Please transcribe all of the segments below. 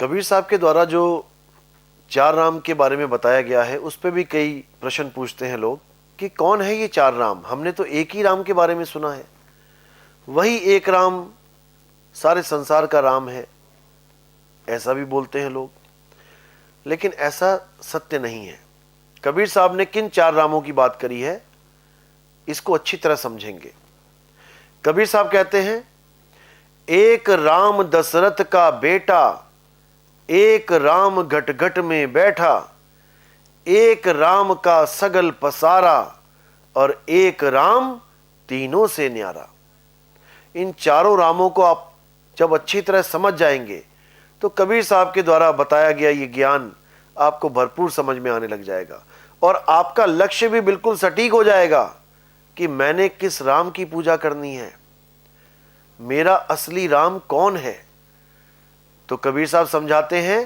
कबीर साहब के द्वारा जो चार राम के बारे में बताया गया है उस पर भी कई प्रश्न पूछते हैं लोग कि कौन है ये चार राम। हमने तो एक ही राम के बारे में सुना है, वही एक राम सारे संसार का राम है, ऐसा भी बोलते हैं लोग। लेकिन ऐसा सत्य नहीं है। कबीर साहब ने किन चार रामों की बात करी है इसको अच्छी तरह समझेंगे। कबीर साहब कहते हैं, एक राम दशरथ का बेटा, एक राम घट घट में बैठा, एक राम का सगल पसारा, और एक राम तीनों से न्यारा। इन चारों रामों को आप जब अच्छी तरह समझ जाएंगे तो कबीर साहब के द्वारा बताया गया ये ज्ञान आपको भरपूर समझ में आने लग जाएगा और आपका लक्ष्य भी बिल्कुल सटीक हो जाएगा कि मैंने किस राम की पूजा करनी है, मेरा असली राम कौन है। तो कबीर साहब समझाते हैं,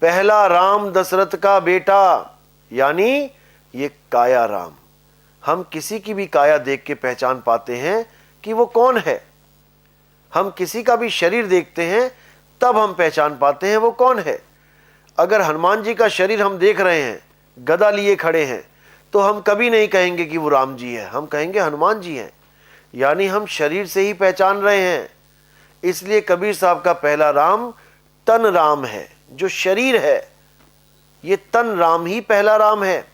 पहला राम दशरथ का बेटा, यानी ये काया राम। हम किसी की भी काया देख के पहचान पाते हैं कि वो कौन है। हम किसी का भी शरीर देखते हैं तब हम पहचान पाते हैं वो कौन है। अगर हनुमान जी का शरीर हम देख रहे हैं, गदा लिए खड़े हैं, तो हम कभी नहीं कहेंगे कि वो राम जी है, हम कहेंगे हनुमान जी हैं। यानी हम शरीर से ही पहचान रहे हैं। इसलिए कबीर साहब का पहला राम तन राम है, जो शरीर है, ये तन राम ही पहला राम है,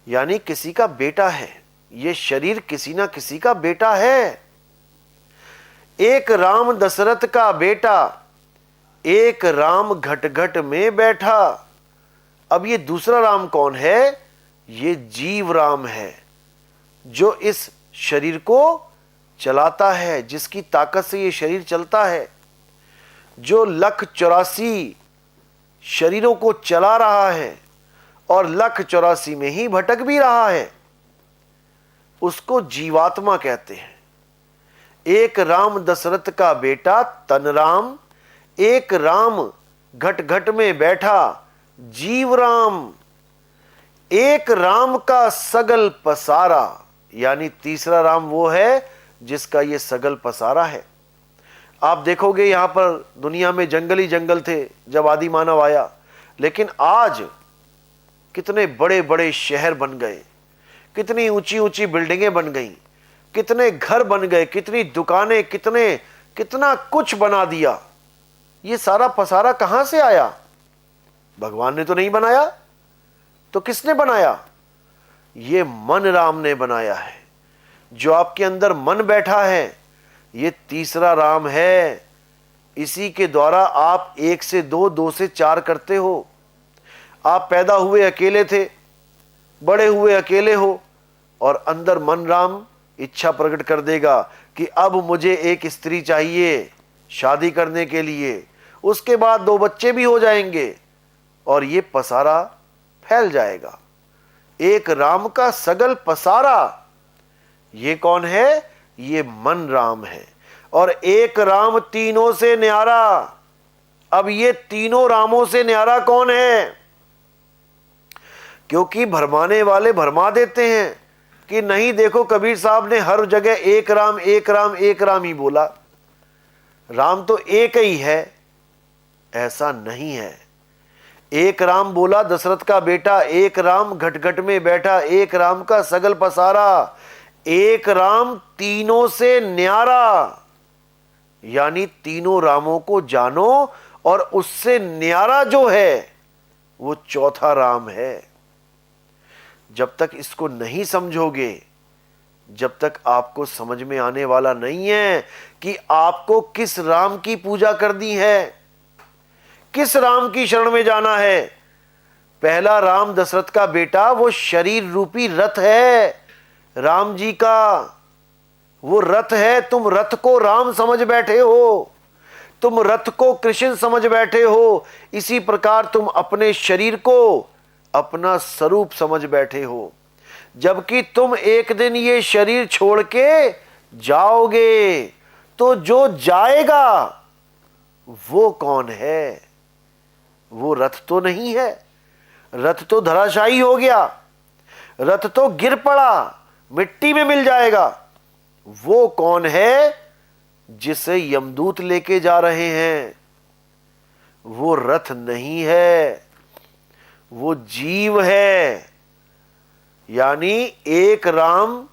यानी किसी का बेटा है। ये शरीर किसी ना किसी का बेटा है। एक राम दशरथ का बेटा, एक राम घट घट में बैठा। अब ये दूसरा राम कौन है? ये जीव राम है, जो इस शरीर को चलाता है, जिसकी ताकत से ये शरीर चलता है, जो 1,84,000 शरीरों को चला रहा है और 1,84,000 में ही भटक भी रहा है, उसको जीवात्मा कहते हैं। एक राम दशरथ का बेटा तन राम, एक राम घट घट में बैठा जीव राम, एक राम का सगल पसारा, यानी तीसरा राम वो है जिसका ये सगल पसारा है। आप देखोगे यहां पर दुनिया में जंगल ही जंगल थे जब आदि मानव आया, लेकिन आज कितने बड़े बड़े शहर बन गए, कितनी ऊंची ऊंची बिल्डिंगें बन गई, कितने घर बन गए, कितनी दुकानें, कितना कुछ बना दिया। ये सारा पसारा कहां से आया? भगवान ने तो नहीं बनाया, तो किसने बनाया? ये मन राम ने बनाया है। जो आपके अंदर मन बैठा है, ये तीसरा राम है। इसी के द्वारा आप 1 से 2, 2 से 4 करते हो। आप पैदा हुए अकेले थे, बड़े हुए अकेले हो, और अंदर मन राम इच्छा प्रकट कर देगा कि अब मुझे एक स्त्री चाहिए शादी करने के लिए। उसके बाद 2 बच्चे भी हो जाएंगे और ये पसारा फैल जाएगा। एक राम का सगल पसारा, ये कौन है? ये मन राम है। और एक राम तीनों से न्यारा। अब ये तीनों रामों से न्यारा कौन है? क्योंकि भरमाने वाले भरमा देते हैं कि नहीं, देखो कबीर साहब ने हर जगह एक राम एक राम एक राम ही बोला, राम तो एक ही है। ऐसा नहीं है। एक राम बोला दशरथ का बेटा, एक राम घट घट में बैठा, एक राम का सगल पसारा, एक राम तीनों से न्यारा, यानी तीनों रामों को जानो और उससे न्यारा जो है वो चौथा राम है। जब तक इसको नहीं समझोगे, जब तक आपको समझ में आने वाला नहीं है कि आपको किस राम की पूजा करनी है, किस राम की शरण में जाना है। पहला राम दशरथ का बेटा वो शरीर रूपी रथ है, राम जी का वो रथ है। तुम रथ को राम समझ बैठे हो, तुम रथ को कृष्ण समझ बैठे हो। इसी प्रकार तुम अपने शरीर को अपना स्वरूप समझ बैठे हो, जबकि तुम एक दिन ये शरीर छोड़ के जाओगे। तो जो जाएगा वो कौन है? वो रथ तो नहीं है। रथ तो धराशायी हो गया, रथ तो गिर पड़ा, मिट्टी में मिल जाएगा। वो कौन है जिसे यमदूत लेके जा रहे हैं? वो रथ नहीं है, वो जीव है। यानी एक राम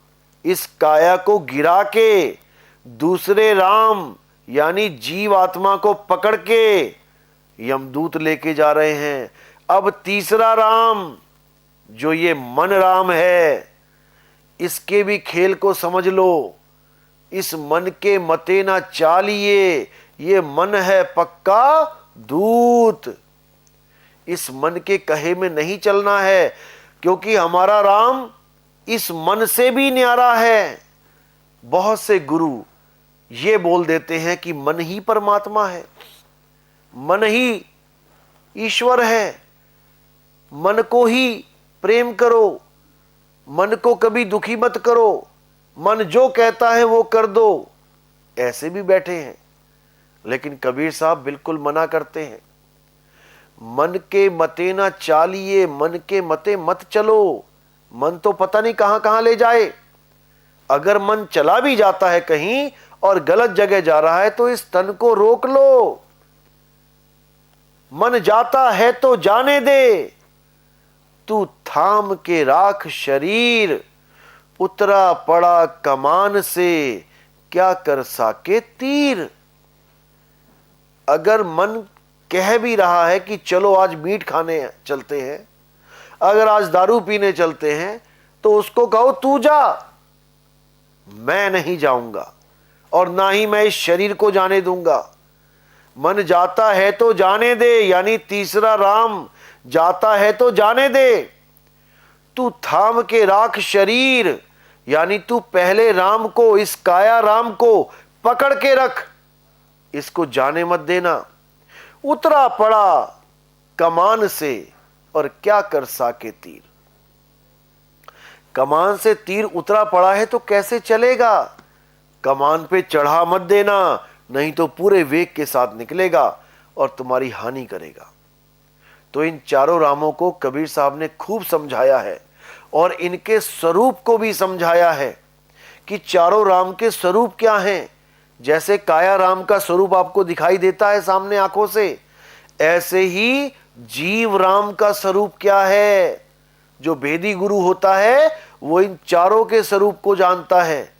इस काया को गिरा के दूसरे राम यानी जीव आत्मा को पकड़ के यमदूत लेके जा रहे हैं। अब तीसरा राम जो ये मन राम है, इसके भी खेल को समझ लो। इस मन के मते ना चालिए, ये मन है पक्का दूत। इस मन के कहे में नहीं चलना है, क्योंकि हमारा राम इस मन से भी न्यारा है। बहुत से गुरु ये बोल देते हैं कि मन ही परमात्मा है, मन ही ईश्वर है, मन को ही प्रेम करो, मन को कभी दुखी मत करो, मन जो कहता है वो कर दो। ऐसे भी बैठे हैं, लेकिन कबीर साहब बिल्कुल मना करते हैं। मन के मते ना चालिए, मन के मते मत चलो। मन तो पता नहीं कहां कहां ले जाए। अगर मन चला भी जाता है कहीं और गलत जगह जा रहा है, तो इस तन को रोक लो। मन जाता है तो जाने दे, तू थाम के राख शरीर, उतरा पड़ा कमान से क्या कर साके तीर। अगर मन कह भी रहा है कि चलो आज मीट खाने चलते हैं, अगर आज दारू पीने चलते हैं, तो उसको कहो तू जा, मैं नहीं जाऊंगा और ना ही मैं इस शरीर को जाने दूंगा। मन जाता है तो जाने दे, यानी तीसरा राम जाता है तो जाने दे। तू थाम के राख शरीर, यानी तू पहले राम को, इस काया राम को पकड़ के रख, इसको जाने मत देना। उतरा पड़ा कमान से और क्या कर साके तीर। कमान से तीर उतरा पड़ा है तो कैसे चलेगा? कमान पे चढ़ा मत देना, नहीं तो पूरे वेग के साथ निकलेगा और तुम्हारी हानि करेगा। तो इन चारों रामों को कबीर साहब ने खूब समझाया है और इनके स्वरूप को भी समझाया है कि चारों राम के स्वरूप क्या हैं। जैसे काया राम का स्वरूप आपको दिखाई देता है सामने आंखों से, ऐसे ही जीव राम का स्वरूप क्या है। जो भेदी गुरु होता है वो इन चारों के स्वरूप को जानता है,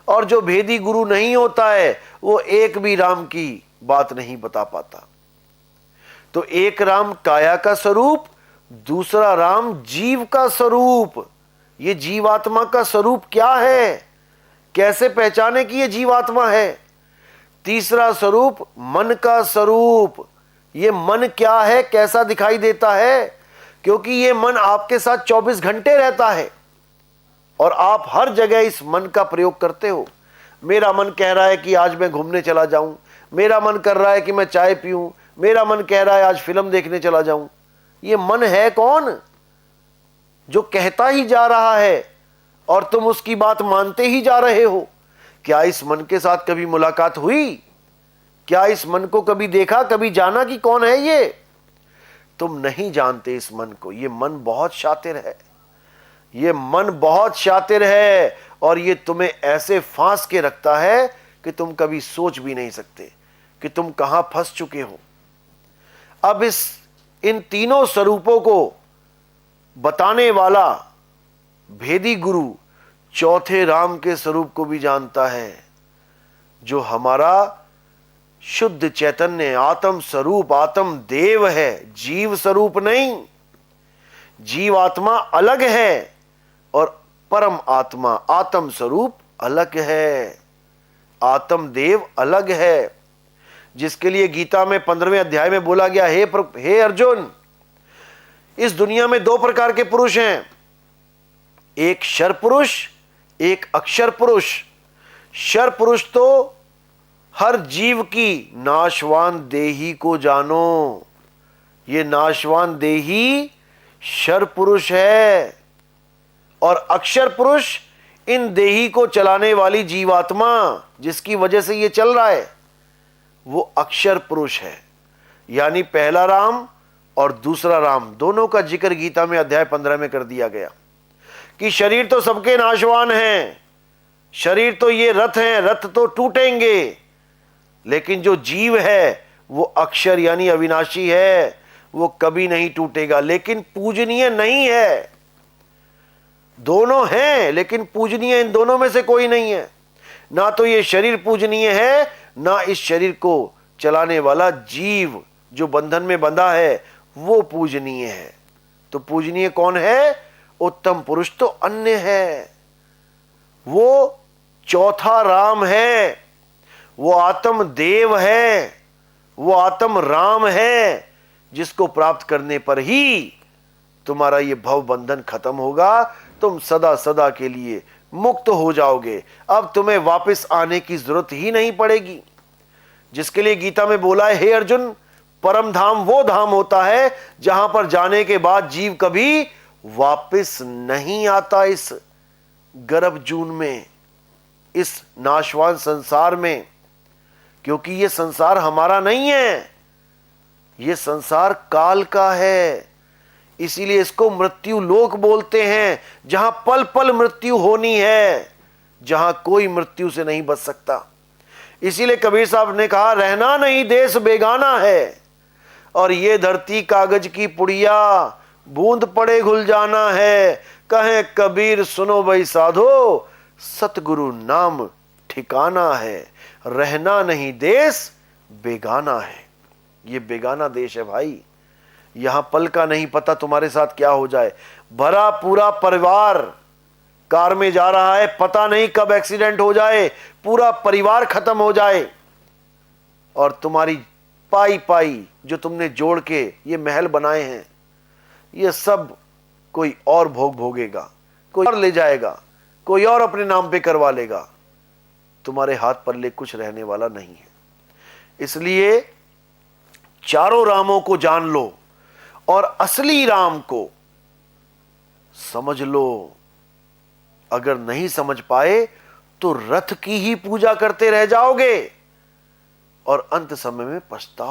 और जो भेदी गुरु नहीं होता है वो एक भी राम की बात नहीं बता पाता। तो एक राम काया का स्वरूप, दूसरा राम जीव का स्वरूप। ये जीवात्मा का स्वरूप क्या है, कैसे पहचाने कि ये जीवात्मा है? तीसरा स्वरूप मन का स्वरूप। ये मन क्या है, कैसा दिखाई देता है? क्योंकि ये मन आपके साथ 24 घंटे रहता है और आप हर जगह इस मन का प्रयोग करते हो। मेरा मन कह रहा है कि आज मैं घूमने चला जाऊं, मेरा मन कर रहा है कि मैं चाय पीऊं, मेरा मन कह रहा है आज फिल्म देखने चला जाऊं। ये मन है कौन? जो कहता ही जा रहा है और तुम उसकी बात मानते ही जा रहे हो। क्या इस मन के साथ कभी मुलाकात हुई? क्या इस मन को कभी देखा, कभी जाना कि कौन है ये? तुम नहीं जानते इस मन को। ये मन बहुत शातिर है, ये मन बहुत शातिर है, और ये तुम्हें ऐसे फांस के रखता है कि तुम कभी सोच भी नहीं सकते कि तुम कहां फंस चुके हो। अब इन तीनों स्वरूपों को बताने वाला भेदी गुरु चौथे राम के स्वरूप को भी जानता है, जो हमारा शुद्ध चैतन्य आत्म स्वरूप, आत्म देव है, जीव स्वरूप नहीं। जीव आत्मा अलग है और परम आत्मा आत्म स्वरूप अलग है, आत्म देव अलग है। जिसके लिए गीता में 15वें अध्याय में बोला गया, हे अर्जुन, इस दुनिया में 2 प्रकार के पुरुष हैं, एक शर पुरुष, एक अक्षर पुरुष। शर पुरुष तो हर जीव की नाशवान देही को जानो। ये नाशवान देही शर पुरुष है, और अक्षर पुरुष इन देही को चलाने वाली जीवात्मा, जिसकी वजह से ये चल रहा है, वो अक्षर पुरुष है। यानी पहला राम और दूसरा राम दोनों का जिक्र गीता में अध्याय 15 में कर दिया गया कि शरीर तो सबके नाशवान हैं, शरीर तो ये रथ हैं, रथ तो टूटेंगे, लेकिन जो जीव है वो अक्षर यानी अविनाशी है, वो कभी नहीं टूटेगा, लेकिन पूजनीय नहीं है। दोनों हैं लेकिन पूजनीय इन दोनों में से कोई नहीं है। ना तो ये शरीर पूजनीय है, ना इस शरीर को चलाने वाला जीव जो बंधन में बंधा है वो पूजनीय है। तो पूजनीय कौन है? उत्तम पुरुष तो अन्य है, वो चौथा राम है, वो आत्म देव है, वो आत्म राम है, जिसको प्राप्त करने पर ही तुम्हारा ये भव बंधन खत्म होगा, तुम सदा सदा के लिए मुक्त हो जाओगे। अब तुम्हें वापस आने की जरूरत ही नहीं पड़ेगी। जिसके लिए गीता में बोला है, हे अर्जुन, परम धाम वो धाम होता है जहां पर जाने के बाद जीव कभी वापस नहीं आता इस गर्भ जून में, इस नाशवान संसार में। क्योंकि ये संसार हमारा नहीं है, ये संसार काल का है। इसीलिए इसको मृत्यु लोक बोलते हैं, जहां पल पल मृत्यु होनी है, जहां कोई मृत्यु से नहीं बच सकता। इसीलिए कबीर साहब ने कहा, रहना नहीं देश बेगाना है, और ये धरती कागज की पुड़िया, बूंद पड़े घुल जाना है। कहे कबीर सुनो भाई साधो, सतगुरु नाम ठिकाना है। रहना नहीं देश बेगाना है। ये बेगाना देश है भाई, यहां पल का नहीं पता तुम्हारे साथ क्या हो जाए। भरा पूरा परिवार कार में जा रहा है, पता नहीं कब एक्सीडेंट हो जाए, पूरा परिवार खत्म हो जाए, और तुम्हारी पाई पाई जो तुमने जोड़ के ये महल बनाए हैं, ये सब कोई और भोगेगा, कोई और ले जाएगा, कोई और अपने नाम पे करवा लेगा। तुम्हारे हाथ पल्ले कुछ रहने वाला नहीं है। इसलिए चारों रामों को जान लो और असली राम को समझ लो। अगर नहीं समझ पाए तो रथ की ही पूजा करते रह जाओगे और अंत समय में पछताओ।